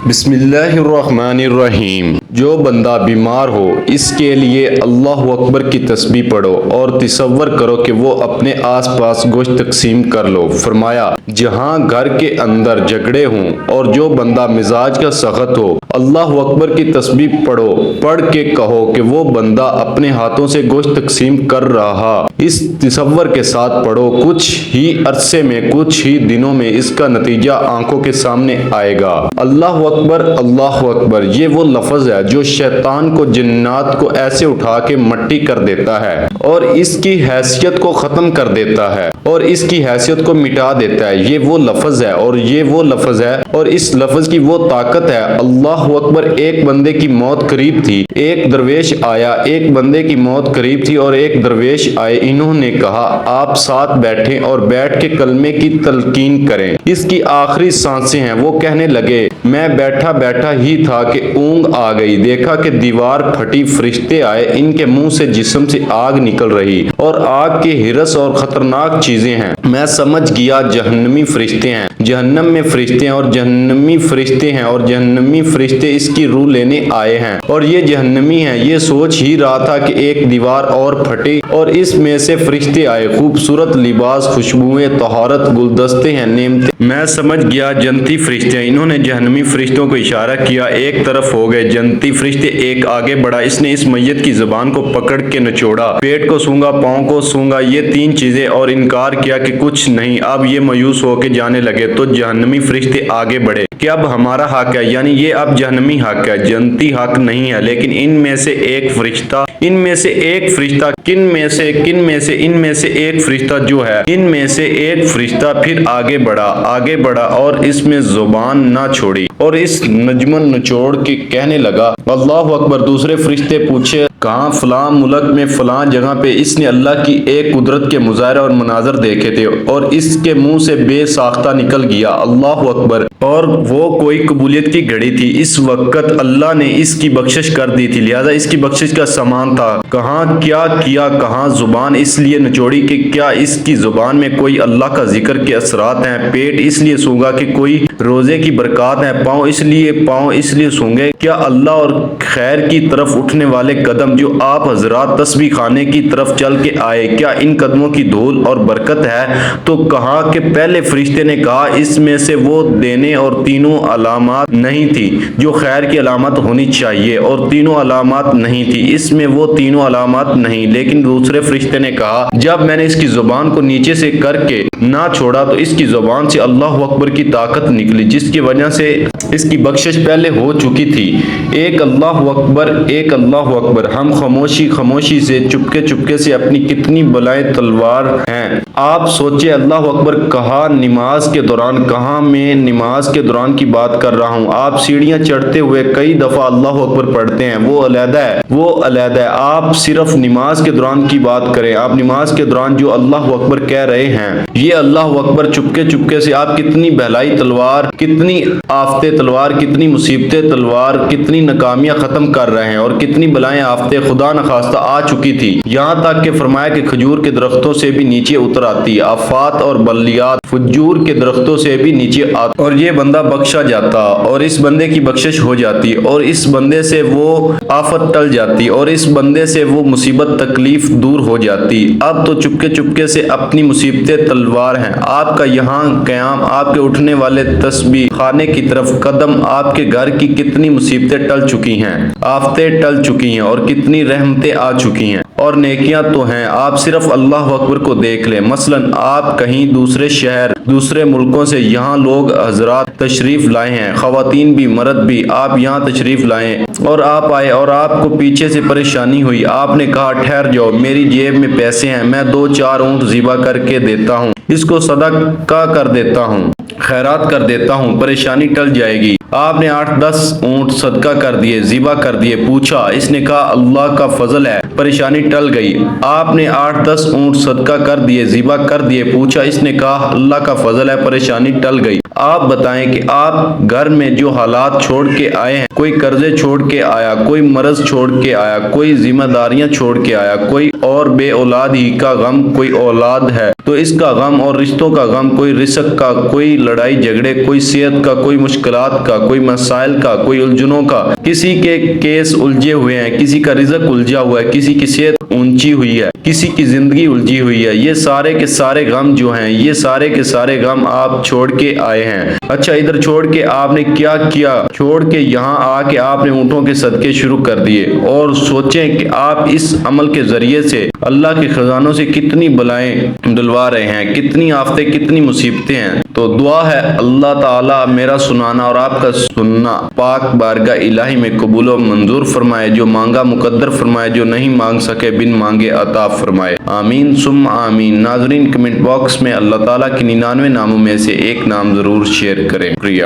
بسم اللہ الرحمن الرحیم۔ جو بندہ بیمار ہو اس کے لیے اللہ اکبر کی تسبیح پڑھو اور تصور کرو کہ وہ اپنے آس پاس گوشت تقسیم کر لو۔ فرمایا جہاں گھر کے اندر جھگڑے ہوں اور جو بندہ مزاج کا سخت ہو اللہ اکبر کی تسبیح پڑھو، پڑھ کے کہو کہ وہ بندہ اپنے ہاتھوں سے گوشت تقسیم کر رہا۔ اس تصور کے ساتھ پڑھو، کچھ ہی عرصے میں کچھ ہی دنوں میں اس کا نتیجہ آنکھوں کے سامنے آئے گا۔ اللہ اکبر یہ وہ لفظ ہے جو شیطان کو جنات کو ایسے اٹھا کے مٹی کر دیتا ہے اور اس کی حیثیت کو ختم کر دیتا ہے اور اس کی حیثیت کو مٹا دیتا ہے۔ یہ وہ لفظ ہے اور یہ وہ لفظ ہے اور اس لفظ کی وہ طاقت ہے۔ اللہ اکبر۔ ایک بندے کی موت قریب تھی، ایک درویش آیا، ایک بندے کی موت قریب تھی اور ایک درویش آئے۔ انہوں نے کہا آپ ساتھ بیٹھیں اور بیٹھ کے کلمے کی تلقین کریں، اس کی آخری سانسیں ہیں۔ وہ کہنے لگے میں بیٹھا ہی تھا کہ اونگ آ گئی، دیکھا کہ دیوار پھٹی، فرشتے آئے، ان کے منہ سے جسم سے آگ نکل رہی اور آگ کے ہرس اور خطرناک چیزیں ہیں۔ میں سمجھ گیا جہنمی فرشتے ہیں، جہنم میں فرشتے ہیں اور جہنمی فرشتے ہیں اور جہنمی فرشتے اس کی روح لینے آئے ہیں اور یہ جہنمی ہیں۔ یہ سوچ ہی رہا تھا کہ ایک دیوار اور پھٹی اور اس میں سے فرشتے آئے، خوبصورت لباس، خوشبوئیں، طہارت، گلدستے ہیں، نعمتیں۔ میں سمجھ گیا جنتی فرشتے ہیں۔ انہوں نے جہنمی فرشتوں کو اشارہ کیا، ایک طرف ہو گئے۔ جنتی فرشتے ایک آگے بڑھا، اس نے اس میت کی زبان کو پکڑ کے نچوڑا، پیٹ کو سونگا، پاؤں کو سونگا، یہ تین چیزیں، اور انکار کیا کہ کچھ نہیں۔ اب یہ مایوس ہو کے جانے لگے تو جہنمی فرشتے آگے بڑھے کہ اب ہمارا حق ہے، یعنی یہ اب جہنمی حق ہے، جنتی حق نہیں ہے۔ لیکن ان میں سے ایک فرشتہ پھر آگے بڑھا اور اس میں زبان نہ چھوڑی اور اس نجمن نچوڑ کے کہنے لگا اللہ اکبر۔ دوسرے فرشتے پوچھے کہاں؟ فلاں ملک میں فلاں جگہ پہ اس نے اللہ کی ایک قدرت کے مظاہرے اور مناظر دیکھے تھے اور اس کے منہ سے بے ساختہ نکل گیا اللہ اکبر، اور وہ کوئی قبولیت کی گھڑی تھی۔ اس وقت اللہ نے اس کی بخشش کر دی تھی، لہذا اس کی بخشش کا سامان تھا۔ کہاں کیا کیا؟ کہاں زبان اس لیے نچوڑی کہ کیا اس کی زبان میں کوئی اللہ کا ذکر کے اثرات ہیں؟ پیٹ اس لیے سونگا کہ کوئی روزے کی برکات ہیں؟ پاؤں اس لیے سونگے کیا اللہ اور خیر کی طرف اٹھنے والے قدم جو آپ حضرات تسبیح خانے کی طرف چل کے آئے، کیا ان قدموں کی دھول اور برکت ہے؟ تو کہا کہ پہلے فرشتے نے کہا اس میں سے وہ دینے اور تینوں علامات نہیں تھی جو خیر کی علامت ہونی چاہیے، اور تینوں علامات نہیں تھی، اس میں وہ تینوں علامات نہیں۔ لیکن دوسرے فرشتے نے کہا جب میں نے اس کی زبان کو نیچے سے کر کے نہ چھوڑا تو اس کی زبان سے اللہ اکبر کی طاقت نکلی جس کی وجہ سے اس کی بخشش پہلے ہو چکی تھی۔ ایک اللہ اکبر۔ ہم خاموشی سے چپکے سے اپنی کتنی بلائیں تلوار ہیں۔ آپ سوچے اللہ اکبر کہا نماز کے دوران، کہاں میں نماز کے دوران کی بات کر رہا ہوں۔ آپ سیڑھیاں چڑھتے ہوئے کئی دفعہ اللہ اکبر پڑھتے ہیں، وہ علیحدہ ہے۔ آپ صرف نماز کے دوران کی بات کریں، آپ نماز کے دوران جو اللہ اکبر کہہ رہے ہیں یہ اللہ اکبر چپکے سے آپ کتنی بہلائی تلوار، کتنی آفتیں تلوار، کتنی مصیبتیں تلوار، کتنی ناکامیاں ختم کر رہے ہیں اور کتنی بلائیں آفتیں خدا نخواستہ آ چکی تھی، یہاں تک کہ فرمایا کہ کھجور کے درختوں سے بھی نیچے اتر آتی، آفات اور بلیات فجور کے درختوں سے بھی نیچے آتی، اور یہ بندہ بخشا جاتا اور اس بندے کی بخشش ہو جاتی اور اس بندے سے وہ آفت ٹل جاتی اور اس بندے سے وہ مصیبت تکلیف دور ہو جاتی۔ اب تو چپکے سے اپنی مصیبتیں تلوار ہیں، آپ کا یہاں قیام، آپ کے اٹھنے والے تسبیح خانے کی طرف قدم، آپ کے گھر کی کتنی مصیبتیں ٹل چکی ہیں، آفتیں ٹل چکی ہیں اور کتنی رحمتیں آ چکی ہیں اور نیکیاں تو ہیں۔ آپ صرف اللہ اکبر کو دیکھ لیں۔ مثلا آپ کہیں دوسرے شہر، دوسرے ملکوں سے یہاں لوگ حضرات تشریف لائے ہیں، خواتین بھی مرد بھی، آپ یہاں تشریف لائے اور آپ آئے اور آپ کو پیچھے سے پریشانی ہوئی، آپ نے کہا ٹھہر جاؤ، میری جیب میں پیسے ہیں، میں 2-4 اونٹ ذبح کر کے دیتا ہوں، اس کو صدقہ کر دیتا ہوں، خیرات کر دیتا ہوں، پریشانی ٹل جائے گی۔ آپ نے 8-10 اونٹ صدقہ کر دیے، ذبح کر دیے، پوچھا، اس نے کہا اللہ کا فضل ہے، پریشانی ٹل گئی۔ آپ نے 8-10 اونٹ صدقہ کر دیے، ذبح کر دیے، پوچھا، اس نے کہا اللہ کا فضل ہے، پریشانی ٹل گئی۔ آپ بتائیں کہ آپ گھر میں جو حالات چھوڑ کے آئے ہیں، کوئی قرضے چھوڑ کے آیا، کوئی مرض چھوڑ کے آیا، کوئی ذمہ داریاں چھوڑ کے آیا، کوئی اور بے اولاد ہی کا غم، کوئی اولاد ہے تو اس کا غم اور رشتوں کا غم، کوئی رزق کا، کوئی لڑائی جھگڑے، کوئی صحت کا، کوئی مشکلات کا، کوئی مسائل کا، کوئی الجھنوں کا، کسی کے کیس الجھے ہوئے ہیں، کسی کا رزق الجھا ہوا ہے، کسی کی صحت اونچی ہوئی ہے، کسی کی زندگی الجھی ہوئی ہے، یہ سارے کے سارے غم جو ہیں، یہ سارے کے سارے غم آپ چھوڑ کے آئے ہیں۔ اچھا ادھر چھوڑ کے آپ نے کیا کیا؟ چھوڑ کے یہاں آ کے آپ نے اونٹوں کے صدقے شروع کر دیے، اور سوچیں کہ آپ اس عمل کے ذریعے سے اللہ کے خزانوں سے کتنی بلائیں دلوا رہے ہیں، کتنی آفتیں، کتنی مصیبتیں ہیں۔ تو دعا ہے اللہ تعالیٰ میرا سنانا اور آپ کا سننا پاک بارگاہ الہی میں قبول و منظور فرمائے، جو مانگا مقدر فرمائے، جو نہیں مانگ سکے بن مانگے عطا فرمائے، آمین ثم آمین۔ ناظرین کمنٹ باکس میں اللہ تعالیٰ کے 99 ناموں میں سے ایک نام ضرور شیئر کریں۔ شکریہ۔